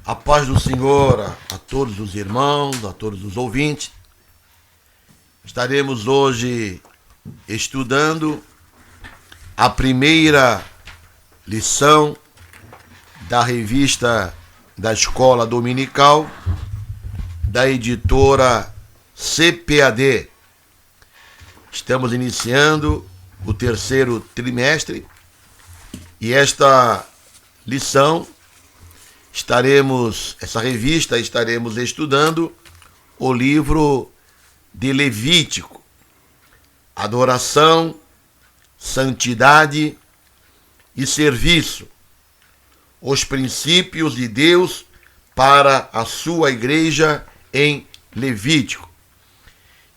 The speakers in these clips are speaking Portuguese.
A paz do Senhor a todos os irmãos, a todos os ouvintes. Estaremos hoje estudando a primeira lição da revista da Escola Dominical da editora CPAD. Estamos iniciando o terceiro trimestre e esta lição estaremos estudando o livro de Levítico, adoração, santidade e serviço, os princípios de Deus para a sua igreja em Levítico.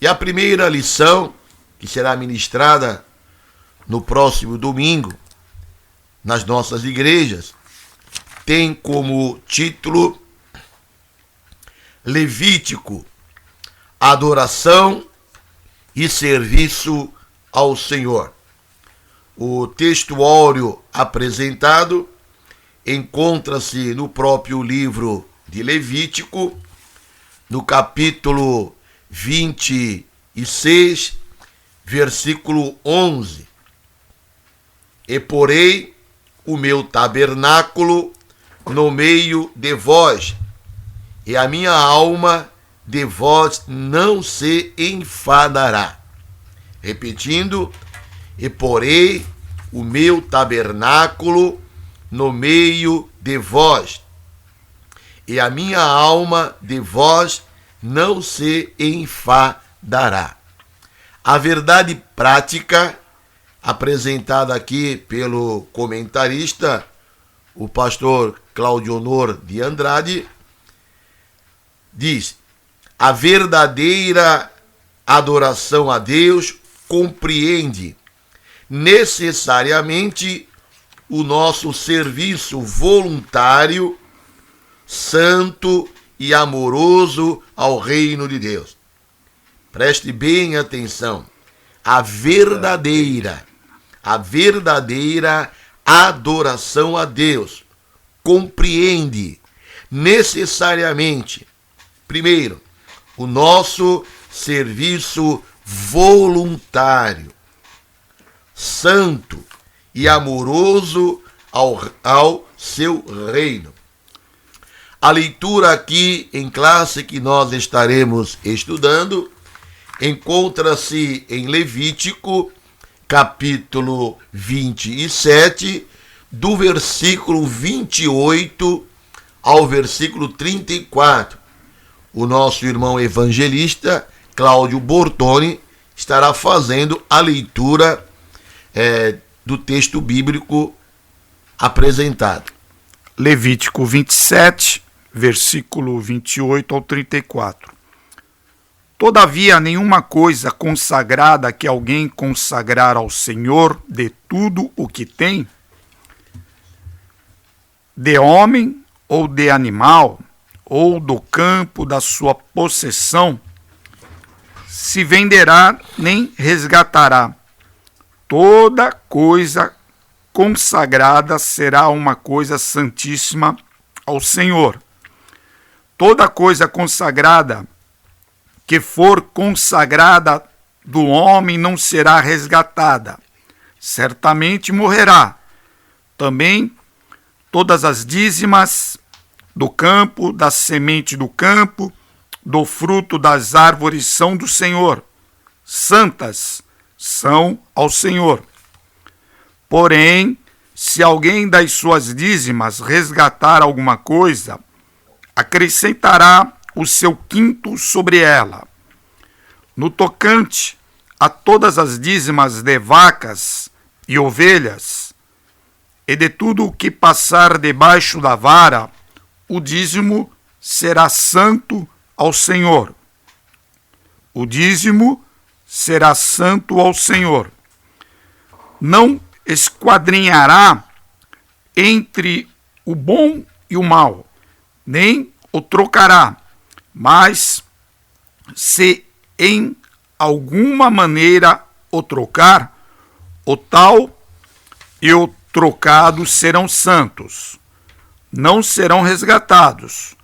E a primeira lição, que será ministrada no próximo domingo nas nossas igrejas, tem como título Levítico, adoração e serviço ao Senhor. O texto áureo apresentado encontra-se no próprio livro de Levítico, no capítulo 26, versículo 11. E porei o meu tabernáculo no meio de vós, e a minha alma de vós não se enfadará. Repetindo, e porei o meu tabernáculo no meio de vós, e a minha alma de vós não se enfadará. A verdade prática apresentada aqui pelo comentarista, o pastor Claudionor de Andrade, diz: a verdadeira adoração a Deus compreende necessariamente o nosso serviço voluntário, santo e amoroso ao reino de Deus. Preste bem atenção. A verdadeira adoração a Deus compreende necessariamente, primeiro, o nosso serviço voluntário, santo e amoroso ao seu reino. A leitura aqui em classe que nós estaremos estudando encontra-se em Levítico, capítulo 27, do versículo 28 ao versículo 34. O nosso irmão evangelista, Cláudio Bortoni, estará fazendo a leitura do texto bíblico apresentado. Levítico 27, versículo 28 ao 34. Todavia, nenhuma coisa consagrada que alguém consagrar ao Senhor de tudo o que tem, de homem ou de animal, ou do campo da sua possessão, se venderá nem resgatará. Toda coisa consagrada será uma coisa santíssima ao Senhor. Toda coisa consagrada que for consagrada do homem não será resgatada, certamente morrerá. Também todas as dízimas do campo, da semente do campo, do fruto das árvores são do Senhor, santas são ao Senhor. Porém, se alguém das suas dízimas resgatar alguma coisa, acrescentará o seu quinto sobre ela. No tocante a todas as dízimas de vacas e ovelhas, e de tudo o que passar debaixo da vara, o dízimo será santo ao Senhor. O dízimo será santo ao Senhor. Não esquadrinhará entre o bom e o mal, nem o trocará, mas se em alguma maneira o trocar, o tal e o trocado serão santos. não serão resgatados.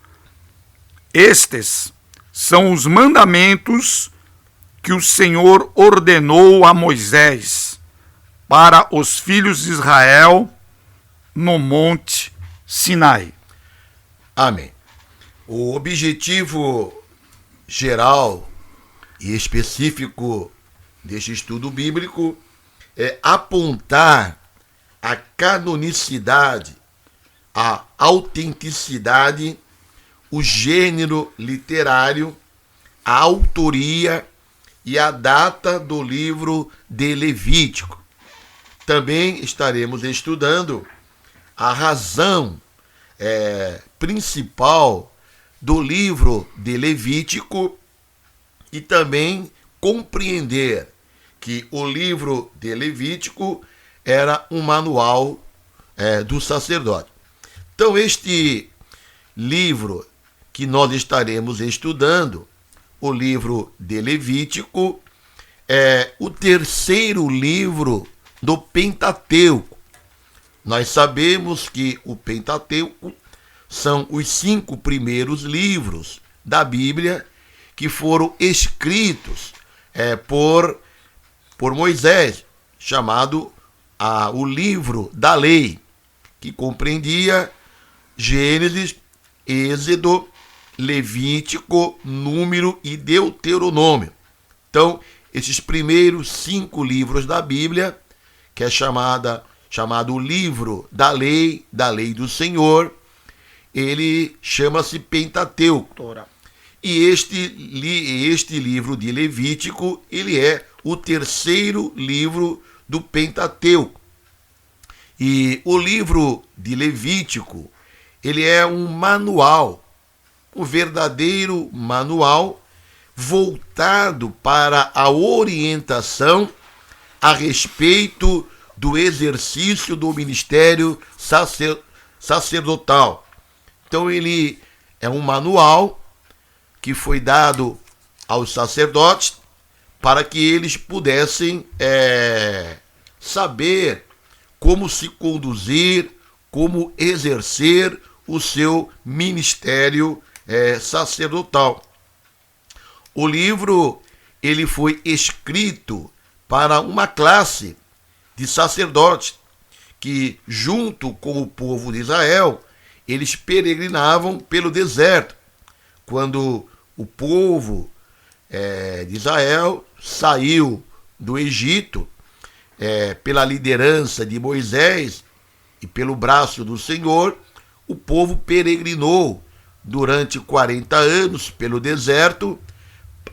Estes são os mandamentos que o Senhor ordenou a Moisés para os filhos de Israel no Monte Sinai. Amém. O objetivo geral e específico deste estudo bíblico é apontar a canonicidade, a autenticidade, o gênero literário, a autoria e a data do livro de Levítico. Também estaremos estudando a razão principal do livro de Levítico e também compreender que o livro de Levítico era um manual do sacerdote. Então, este livro que nós estaremos estudando, o livro de Levítico, é o terceiro livro do Pentateuco. Nós sabemos que o Pentateuco são os 5 primeiros livros da Bíblia que foram escritos por Moisés, chamado o livro da lei, que compreendia Gênesis, Êxodo, Levítico, Número e Deuteronômio. Então, esses primeiros 5 livros da Bíblia, que é chamado o livro da lei do Senhor, ele chama-se Pentateuco. E este livro de Levítico, ele é o terceiro livro do Pentateuco. E o livro de Levítico, ele é um manual, um verdadeiro manual voltado para a orientação a respeito do exercício do ministério sacerdotal. Então ele é um manual que foi dado aos sacerdotes para que eles pudessem saber como se conduzir, como exercer o seu ministério sacerdotal. O livro ele foi escrito para uma classe de sacerdotes que, junto com o povo de Israel, eles peregrinavam pelo deserto. Quando o povo de Israel saiu do Egito, pela liderança de Moisés e pelo braço do Senhor, o povo peregrinou durante 40 anos pelo deserto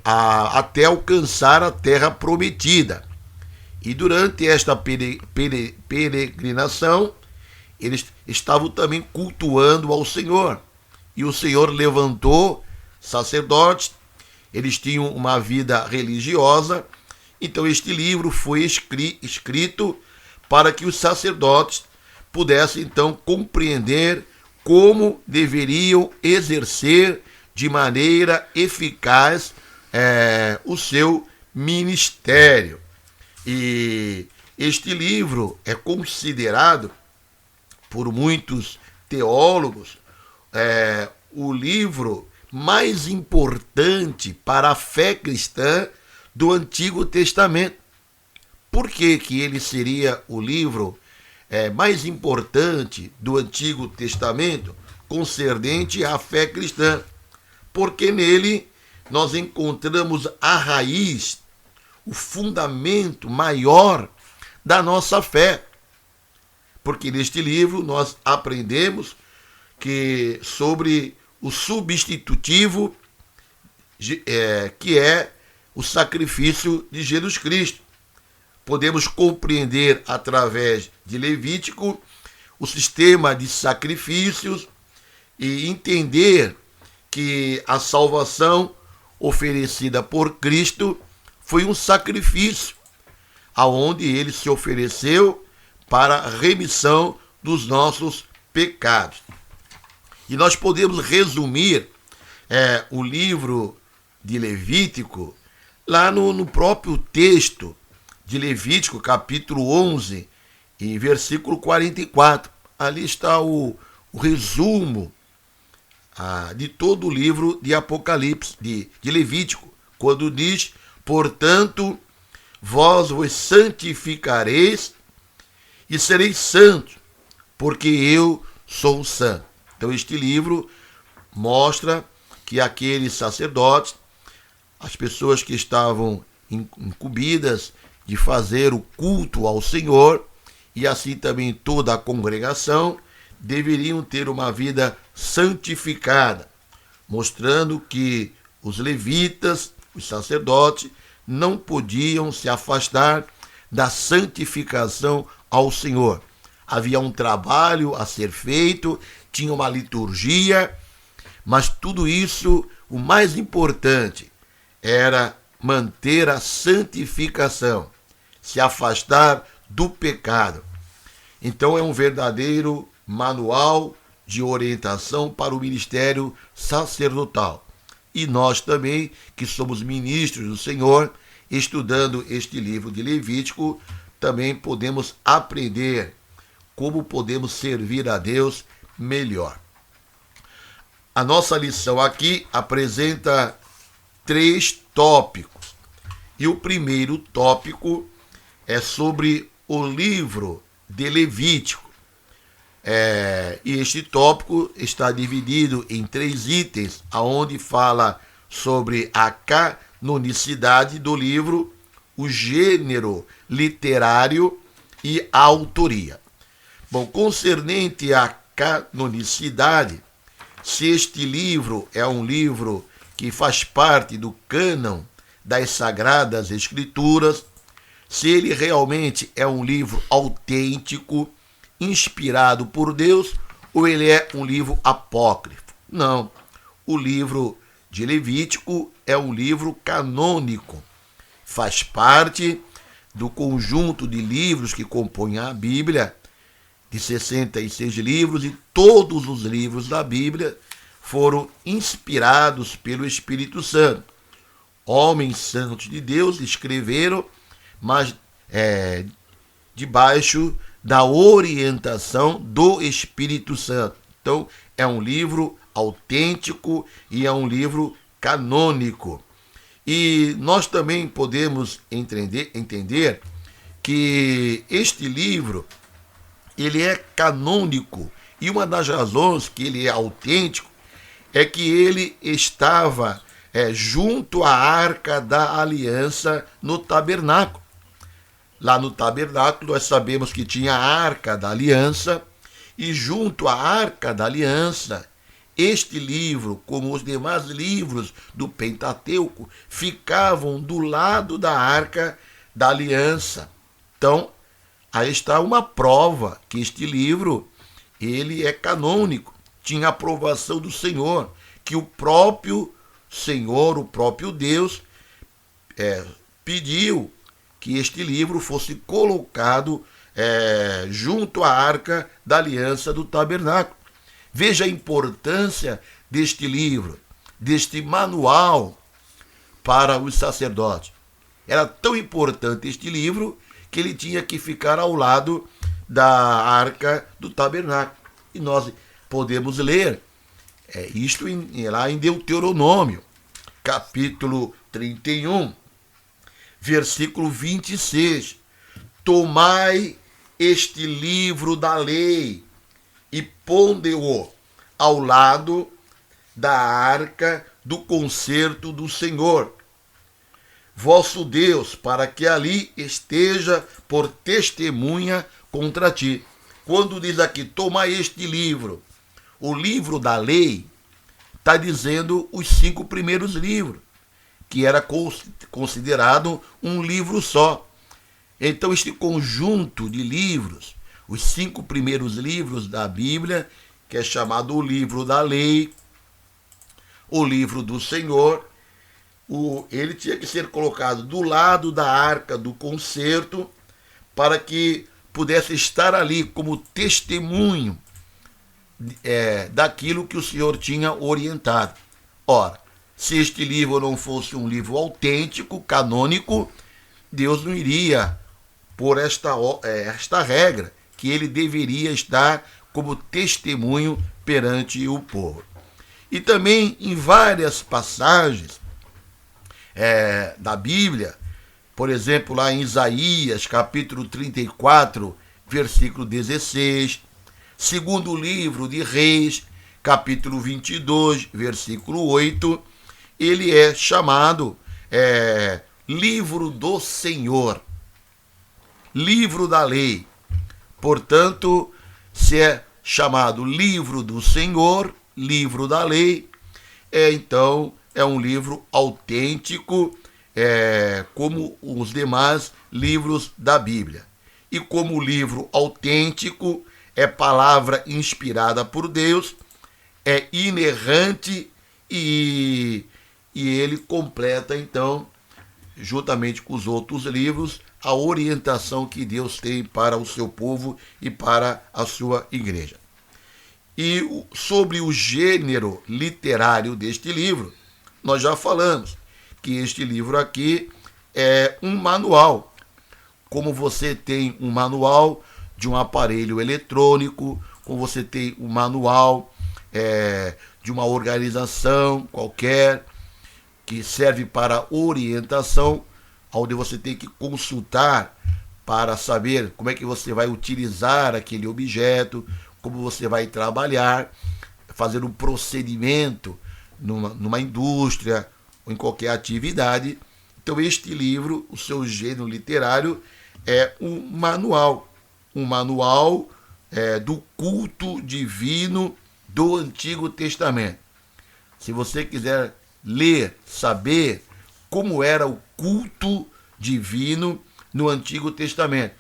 até alcançar a terra prometida. E durante esta peregrinação, eles estavam também cultuando ao Senhor. E o Senhor levantou sacerdotes, eles tinham uma vida religiosa. Então este livro foi escrito para que os sacerdotes pudessem então compreender como deveriam exercer de maneira eficaz o seu ministério. E este livro é considerado por muitos teólogos o livro mais importante para a fé cristã do Antigo Testamento. Por que ele seria o livro mais importante do Antigo Testamento concernente à fé cristã? Porque nele nós encontramos a raiz, o fundamento maior da nossa fé. Porque neste livro nós aprendemos que sobre o substitutivo que é o sacrifício de Jesus Cristo. Podemos compreender através de Levítico o sistema de sacrifícios e entender que a salvação oferecida por Cristo foi um sacrifício, aonde ele se ofereceu para a remissão dos nossos pecados. E nós podemos resumir o livro de Levítico lá no próprio texto de Levítico, capítulo 11, e versículo 44. Ali está o o resumo de todo o livro de Apocalipse, de Levítico, quando diz: portanto, vós vos santificareis e sereis santos, porque eu sou santo. Então este livro mostra que aqueles sacerdotes, as pessoas que estavam incumbidas de fazer o culto ao Senhor, e assim também toda a congregação, deveriam ter uma vida santificada, mostrando que os levitas, os sacerdotes, não podiam se afastar da santificação ao Senhor. Havia um trabalho a ser feito, tinha uma liturgia, mas tudo isso, o mais importante, era manter a santificação, se afastar do pecado. Então é um verdadeiro manual de orientação para o ministério sacerdotal. E nós também, que somos ministros do Senhor, estudando este livro de Levítico, também podemos aprender como podemos servir a Deus melhor. A nossa lição aqui apresenta 3 tópicos. E o primeiro tópico é sobre o livro de Levítico. E este tópico está dividido em 3 itens, onde fala sobre a canonicidade do livro, o gênero literário e a autoria. Bom, concernente à canonicidade, se este livro é um livro que faz parte do cânon das Sagradas Escrituras, se ele realmente é um livro autêntico, inspirado por Deus, ou ele é um livro apócrifo. Não, o livro de Levítico é um livro canônico, faz parte do conjunto de livros que compõem a Bíblia, de 66 livros, e todos os livros da Bíblia foram inspirados pelo Espírito Santo. Homens santos de Deus escreveram, mas debaixo da orientação do Espírito Santo. Então, é um livro autêntico e é um livro canônico. E nós também podemos entender que este livro, ele é canônico, e uma das razões que ele é autêntico é que ele estava junto à Arca da Aliança no tabernáculo. Lá no tabernáculo nós sabemos que tinha a Arca da Aliança, e junto à Arca da Aliança, este livro, como os demais livros do Pentateuco, ficavam do lado da Arca da Aliança. Então, aí está uma prova que este livro, ele é canônico, tinha aprovação do Senhor, que o próprio Senhor, o próprio Deus, pediu que este livro fosse colocado junto à Arca da Aliança do Tabernáculo. Veja a importância deste livro, deste manual para os sacerdotes. Era tão importante este livro que ele tinha que ficar ao lado da Arca do Tabernáculo. E nós podemos ler isto lá em Deuteronômio, capítulo 31, versículo 26. Tomai este livro da lei e ponde-o ao lado da arca do concerto do Senhor, vosso Deus, para que ali esteja por testemunha contra ti. Quando diz aqui, tomai este livro, o livro da lei, está dizendo os 5 primeiros livros, que era considerado um livro só. Então, este conjunto de livros, os 5 primeiros livros da Bíblia, que é chamado o livro da lei, o livro do Senhor, ele tinha que ser colocado do lado da arca do concerto, para que pudesse estar ali como testemunho daquilo que o Senhor tinha orientado. Ora, se este livro não fosse um livro autêntico, canônico, Deus não iria por esta regra, que ele deveria estar como testemunho perante o povo. E também em várias passagens da Bíblia, por exemplo, lá em Isaías, capítulo 34, versículo 16, segundo livro de Reis, capítulo 22, versículo 8, ele é chamado livro do Senhor, livro da lei. Portanto, se é chamado livro do Senhor, livro da lei, então é um livro autêntico, como os demais livros da Bíblia. E como livro autêntico, é palavra inspirada por Deus, é inerrante e ele completa, então, juntamente com os outros livros, a orientação que Deus tem para o seu povo e para a sua igreja. E sobre o gênero literário deste livro, nós já falamos que este livro aqui é um manual. Como você tem um manual de um aparelho eletrônico, como você tem um manual de uma organização qualquer, que serve para orientação, onde você tem que consultar para saber como é que você vai utilizar aquele objeto, como você vai trabalhar, fazer um procedimento numa indústria ou em qualquer atividade. Então este livro, o seu gênero literário, é um manual do culto divino do Antigo Testamento. Se você quiser ler, saber como era o culto divino no Antigo Testamento,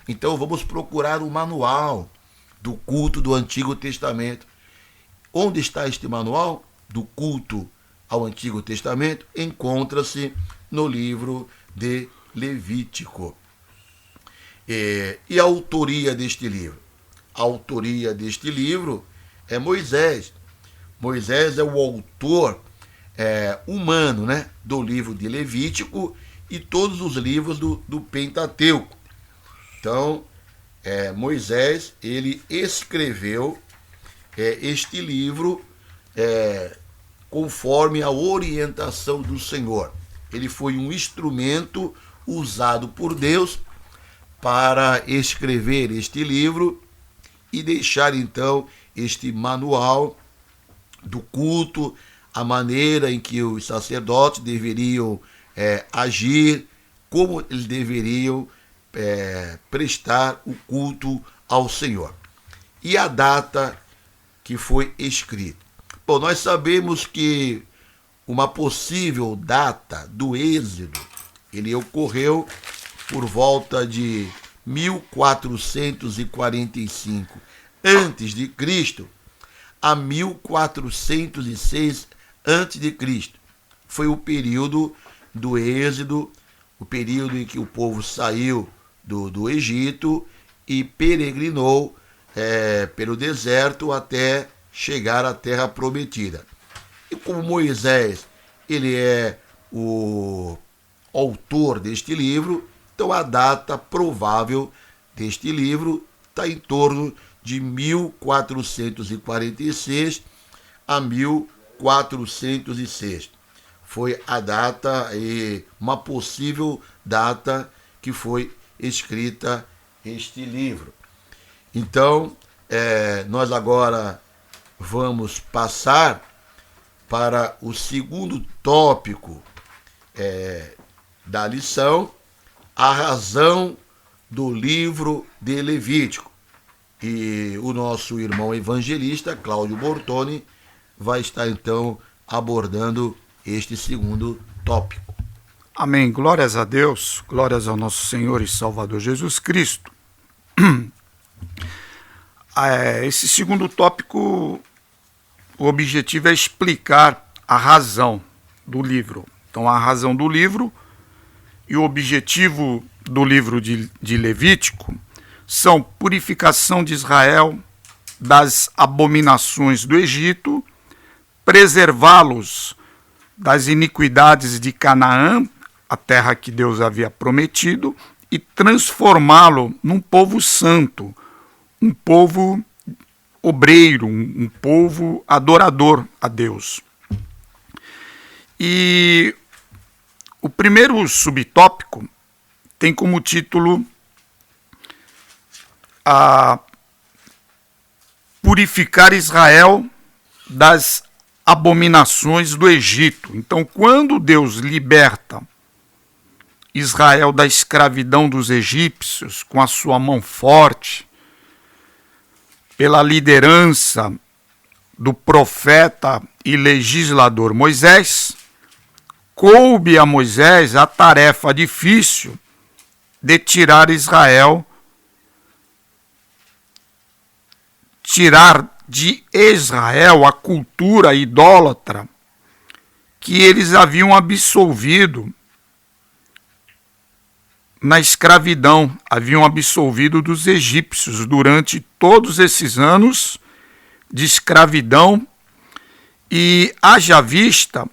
então vamos procurar o manual do culto do Antigo Testamento. Onde está este manual do culto ao Antigo Testamento? Encontra-se no livro de Levítico. E a autoria deste livro? A autoria deste livro é Moisés. Moisés é o autor humano, do livro de Levítico e todos os livros do Pentateuco. Então, Moisés, ele escreveu este livro conforme a orientação do Senhor. Ele foi um instrumento usado por Deus para escrever este livro e deixar, então, este manual do culto, a maneira em que os sacerdotes deveriam agir, como eles deveriam prestar o culto ao Senhor. E a data que foi escrito. Bom, nós sabemos que uma possível data do Êxodo, ele ocorreu por volta de 1445 a.C. a 1406 a.C. Foi o período do Êxodo, o período em que o povo saiu do Egito e peregrinou pelo deserto até chegar à Terra Prometida. E como Moisés, ele é o autor deste livro, então a data provável deste livro está em torno de 1446 a 1406. Foi a data, uma possível data que foi escrita este livro. Então, nós agora vamos passar para o segundo tópico da lição, a razão do livro de Levítico. E o nosso irmão evangelista, Cláudio Bortoni, vai estar então abordando este segundo tópico. Amém. Glórias a Deus, glórias ao nosso Senhor e Salvador Jesus Cristo. Esse segundo tópico, o objetivo é explicar a razão do livro. Então, a razão do livro e o objetivo do livro de Levítico são purificação de Israel das abominações do Egito, preservá-los das iniquidades de Canaã, a terra que Deus havia prometido, e transformá-lo num povo santo, um povo obreiro, um povo adorador a Deus. E o primeiro subtópico tem como título purificar Israel das abominações do Egito. Então, quando Deus liberta Israel da escravidão dos egípcios com a sua mão forte, pela liderança do profeta e legislador Moisés, coube a Moisés a tarefa difícil de tirar de Israel a cultura idólatra que eles haviam absolvido na escravidão, haviam absolvido dos egípcios durante todos esses anos de escravidão, e haja vista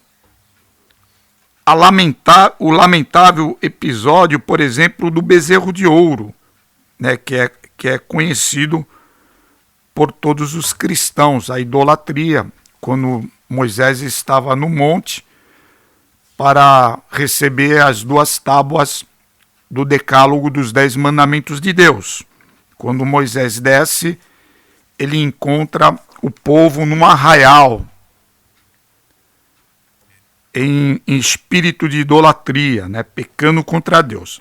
o lamentável episódio, por exemplo, do bezerro de ouro, né, que é conhecido por todos os cristãos, a idolatria, quando Moisés estava no monte para receber as 2 tábuas do decálogo dos 10 mandamentos de Deus. Quando Moisés desce, ele encontra o povo num arraial, em espírito de idolatria, né, pecando contra Deus.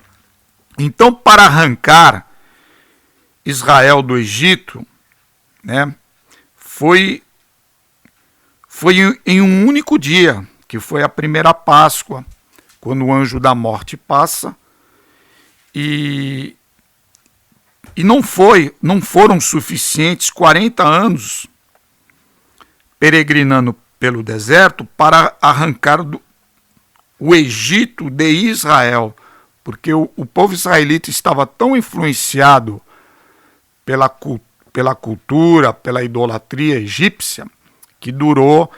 Então, para arrancar Israel do Egito, né, foi em um único dia, que foi a primeira Páscoa, quando o anjo da morte passa, e não foram suficientes 40 anos peregrinando pelo deserto para arrancar o Egito de Israel, porque o povo israelita estava tão influenciado pela cultura, pela idolatria egípcia, que durou,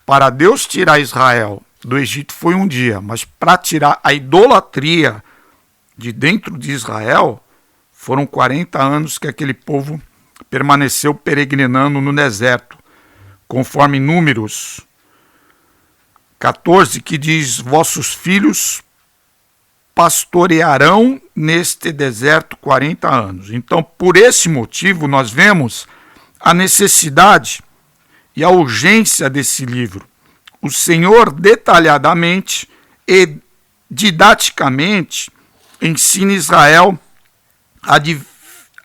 para Deus tirar Israel do Egito foi um dia, mas para tirar a idolatria de dentro de Israel, foram 40 anos que aquele povo permaneceu peregrinando no deserto, conforme Números 14, que diz: vossos filhos pastorearão neste deserto 40 anos. Então, por esse motivo, nós vemos a necessidade e a urgência desse livro. O Senhor detalhadamente e didaticamente ensina Israel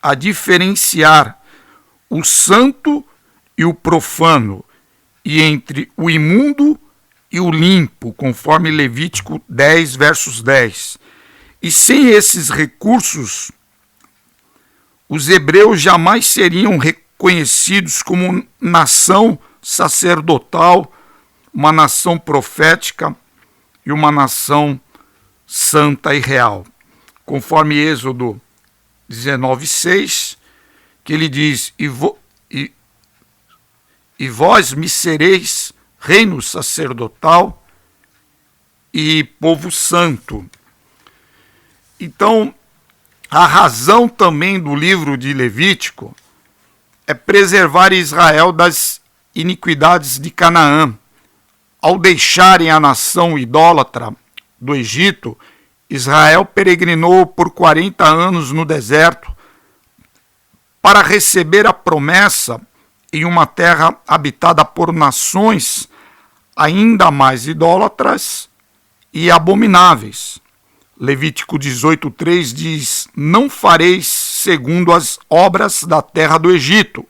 a diferenciar o santo e o profano, e entre o imundo e o limpo, conforme Levítico 10, versos 10. E sem esses recursos, os hebreus jamais seriam reconhecidos como nação sacerdotal, uma nação profética e uma nação santa e real. Conforme Êxodo 19:6, que ele diz: e vós me sereis reino sacerdotal e povo santo. Então, a razão também do livro de Levítico é preservar Israel das iniquidades de Canaã. Ao deixarem a nação idólatra do Egito, Israel peregrinou por 40 anos no deserto para receber a promessa em uma terra habitada por nações ainda mais idólatras e abomináveis. Levítico 18:3 diz: não fareis segundo as obras da terra do Egito,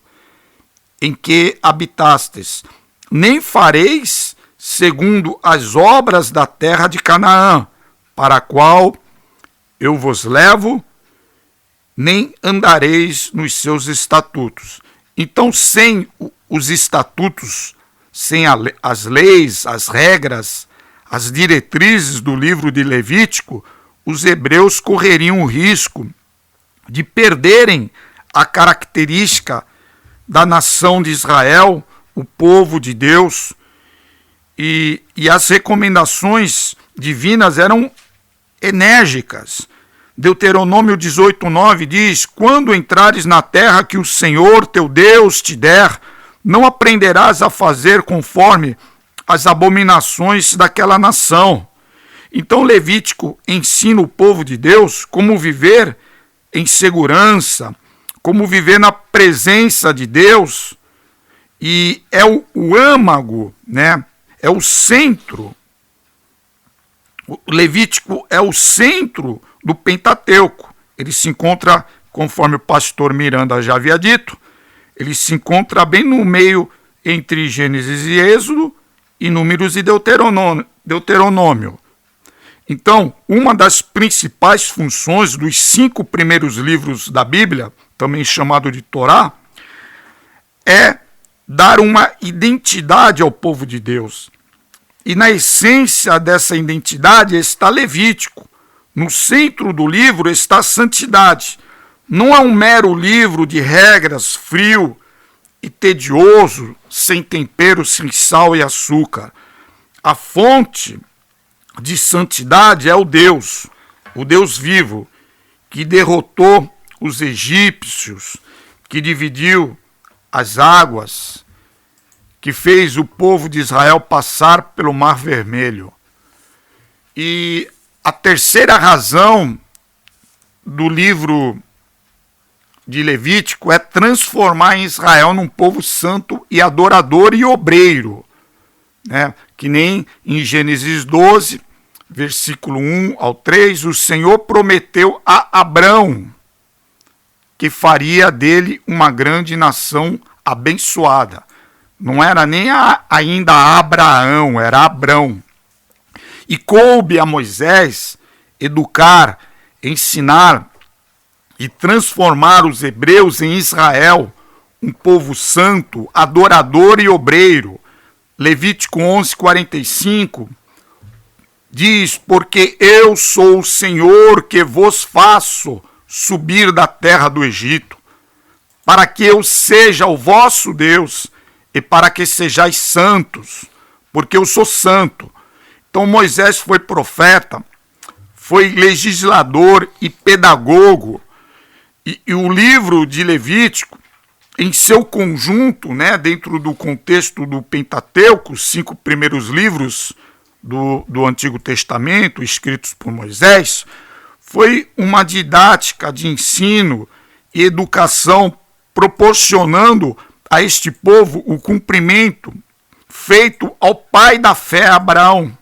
em que habitastes, nem fareis segundo as obras da terra de Canaã, para a qual eu vos levo, nem andareis nos seus estatutos. Então, sem os estatutos, sem as leis, as regras, as diretrizes do livro de Levítico, os hebreus correriam o risco de perderem a característica da nação de Israel, o povo de Deus, e as recomendações divinas eram enérgicas. Deuteronômio 18:9 diz: quando entrares na terra que o Senhor teu Deus te der, não aprenderás a fazer conforme as abominações daquela nação. Então Levítico ensina o povo de Deus como viver em segurança, como viver na presença de Deus, e é o âmago, né? É o centro. O Levítico é o centro do Pentateuco. Ele se encontra, conforme o pastor Miranda já havia dito, ele se encontra bem no meio entre Gênesis e Êxodo, e Números e Deuteronômio. Então, uma das principais funções dos 5 primeiros livros da Bíblia, também chamado de Torá, é dar uma identidade ao povo de Deus. E na essência dessa identidade está Levítico. No centro do livro está a santidade. Não é um mero livro de regras, frio e tedioso, sem tempero, sem sal e açúcar. A fonte de santidade é o Deus vivo, que derrotou os egípcios, que dividiu as águas, que fez o povo de Israel passar pelo Mar Vermelho. E a terceira razão do livro de Levítico é transformar Israel num povo santo e adorador e obreiro, né? Que nem em Gênesis 12, versículo 1 ao 3, o Senhor prometeu a Abrão que faria dele uma grande nação abençoada. Não era nem ainda Abraão, era Abrão. E coube a Moisés educar, ensinar e transformar os hebreus em Israel, um povo santo, adorador e obreiro. Levítico 11:45 diz: porque eu sou o Senhor que vos faço subir da terra do Egito, para que eu seja o vosso Deus e para que sejais santos, porque eu sou santo. Então Moisés foi profeta, foi legislador e pedagogo, e o livro de Levítico, em seu conjunto, né, dentro do contexto do Pentateuco, os 5 primeiros livros do Antigo Testamento, escritos por Moisés, foi uma didática de ensino e educação, proporcionando a este povo o cumprimento feito ao pai da fé, Abraão,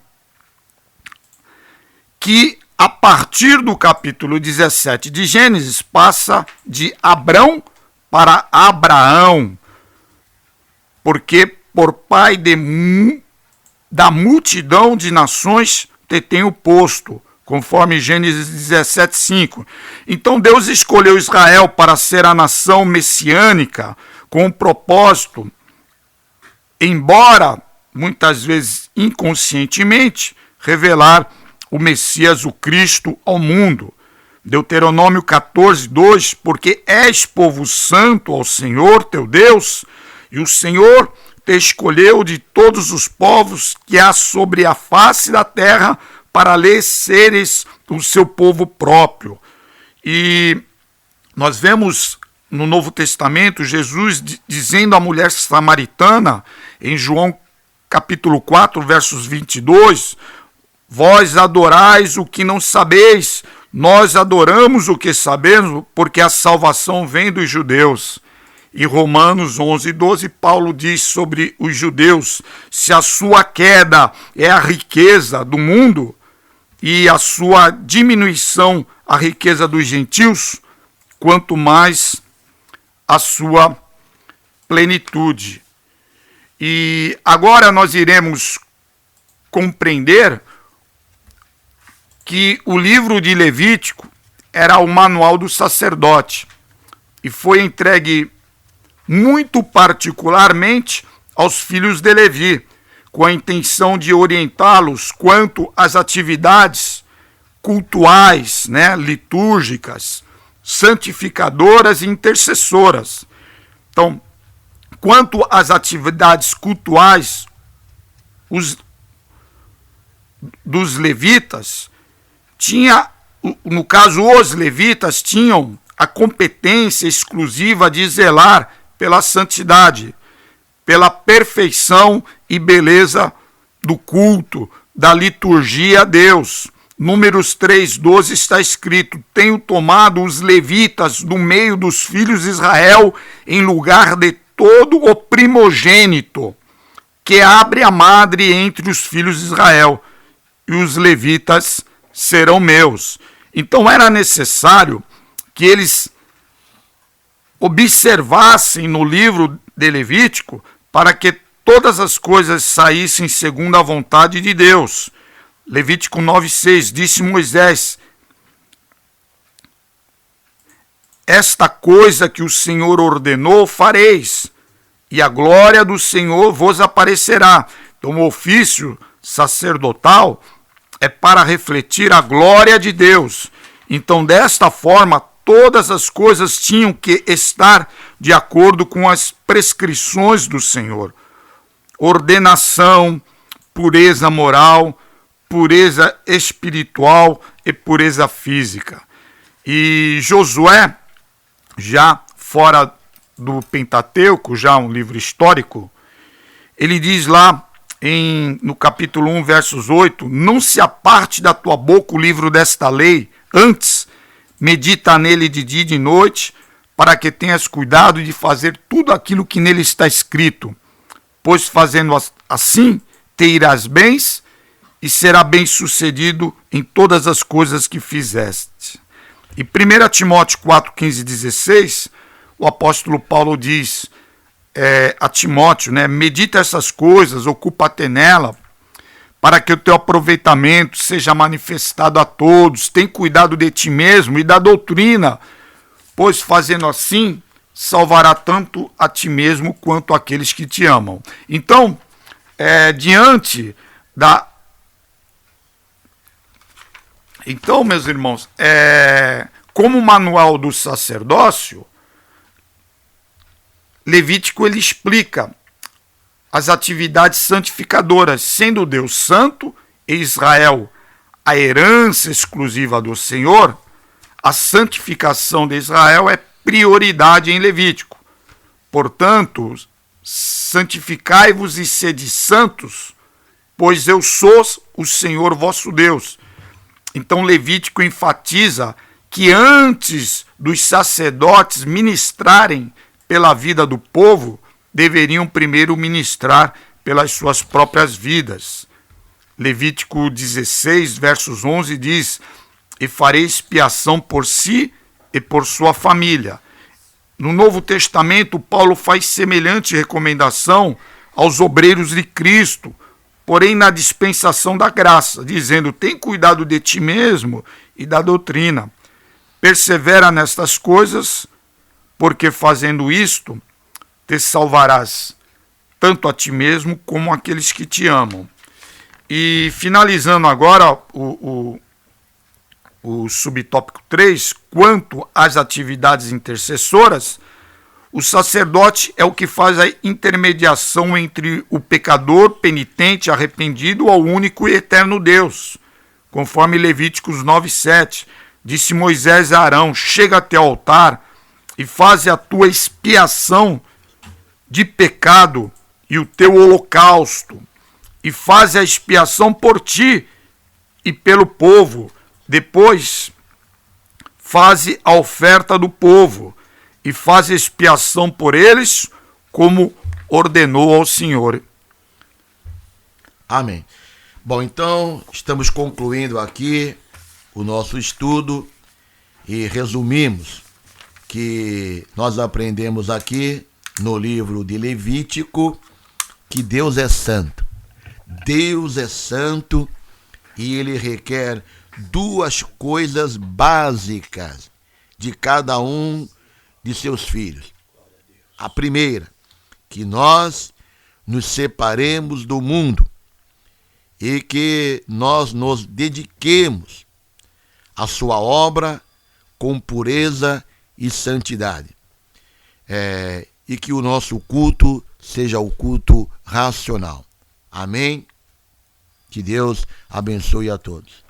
que a partir do capítulo 17 de Gênesis passa de Abrão para Abraão, porque por pai da multidão de nações te tenho posto, conforme Gênesis 17:5. Então Deus escolheu Israel para ser a nação messiânica, com um propósito, embora muitas vezes inconscientemente, revelar o Messias, o Cristo, ao mundo. Deuteronômio 14:2, porque és povo santo ao Senhor teu Deus, e o Senhor te escolheu de todos os povos que há sobre a face da terra, para lhe seres o seu povo próprio. E nós vemos no Novo Testamento Jesus dizendo à mulher samaritana, em João capítulo 4, versos 22, vós adorais o que não sabeis, nós adoramos o que sabemos, porque a salvação vem dos judeus. Em Romanos 11:12, Paulo diz sobre os judeus: se a sua queda é a riqueza do mundo e a sua diminuição a riqueza dos gentios, quanto mais a sua plenitude. E agora nós iremos compreender que o livro de Levítico era o manual do sacerdote e foi entregue muito particularmente aos filhos de Levi, com a intenção de orientá-los quanto às atividades cultuais, né, litúrgicas, santificadoras e intercessoras. Então, quanto às atividades cultuais dos levitas, tinha no caso, os levitas tinham a competência exclusiva de zelar pela santidade, pela perfeição e beleza do culto, da liturgia a Deus. Números 3:12 está escrito: tenho tomado os levitas do meio dos filhos de Israel em lugar de todo o primogênito que abre a madre entre os filhos de Israel, e os levitas serão meus. Então era necessário que eles observassem no livro de Levítico para que todas as coisas saíssem segundo a vontade de Deus. Levítico 9:6, disse Moisés: esta coisa que o Senhor ordenou fareis, e a glória do Senhor vos aparecerá. Então o ofício sacerdotal é para refletir a glória de Deus. Então, desta forma, todas as coisas tinham que estar de acordo com as prescrições do Senhor. Ordenação, pureza moral, pureza espiritual e pureza física. E Josué, já fora do Pentateuco, já um livro histórico, ele diz lá no capítulo 1, versos 8, não se aparte da tua boca o livro desta lei, antes medita nele de dia e de noite, para que tenhas cuidado de fazer tudo aquilo que nele está escrito, pois fazendo assim, te irás bens e será bem sucedido em todas as coisas que fizeste. E 1 Timóteo 4, 15 e 16, o apóstolo Paulo diz a Timóteo, medita essas coisas, ocupa-te nela, para que o teu aproveitamento seja manifestado a todos. Tem cuidado de ti mesmo e da doutrina, pois fazendo assim, salvará tanto a ti mesmo quanto aqueles que te amam. Então, diante da... Então, meus irmãos, como manual do sacerdócio, Levítico ele explica as atividades santificadoras, sendo Deus santo e Israel a herança exclusiva do Senhor. A santificação de Israel é prioridade em Levítico. Portanto, santificai-vos e sede santos, pois eu sou o Senhor vosso Deus. Então Levítico enfatiza que antes dos sacerdotes ministrarem pela vida do povo, deveriam primeiro ministrar pelas suas próprias vidas. Levítico 16, versos 11 diz: e farei expiação por si e por sua família. No Novo Testamento, Paulo faz semelhante recomendação aos obreiros de Cristo, porém na dispensação da graça, dizendo: tem cuidado de ti mesmo e da doutrina. Persevera nestas coisas, porque fazendo isto, te salvarás, tanto a ti mesmo como aqueles que te amam. E finalizando agora o subtópico 3, quanto às atividades intercessoras, o sacerdote é o que faz a intermediação entre o pecador penitente arrependido ao único e eterno Deus. Conforme Levíticos 9:7, disse Moisés a Arão: chega até o altar e faze a tua expiação de pecado e o teu holocausto, e faze a expiação por ti e pelo povo. Depois faze a oferta do povo e faze expiação por eles, como ordenou ao Senhor. Amém. Bom, então estamos concluindo aqui o nosso estudo e resumimos que nós aprendemos aqui no livro de Levítico que Deus é santo. Deus é santo e ele requer duas coisas básicas de cada um de seus filhos. A primeira, que nós nos separemos do mundo e que nós nos dediquemos à sua obra com pureza e santidade. E que o nosso culto seja o culto racional. Amém? Que Deus abençoe a todos.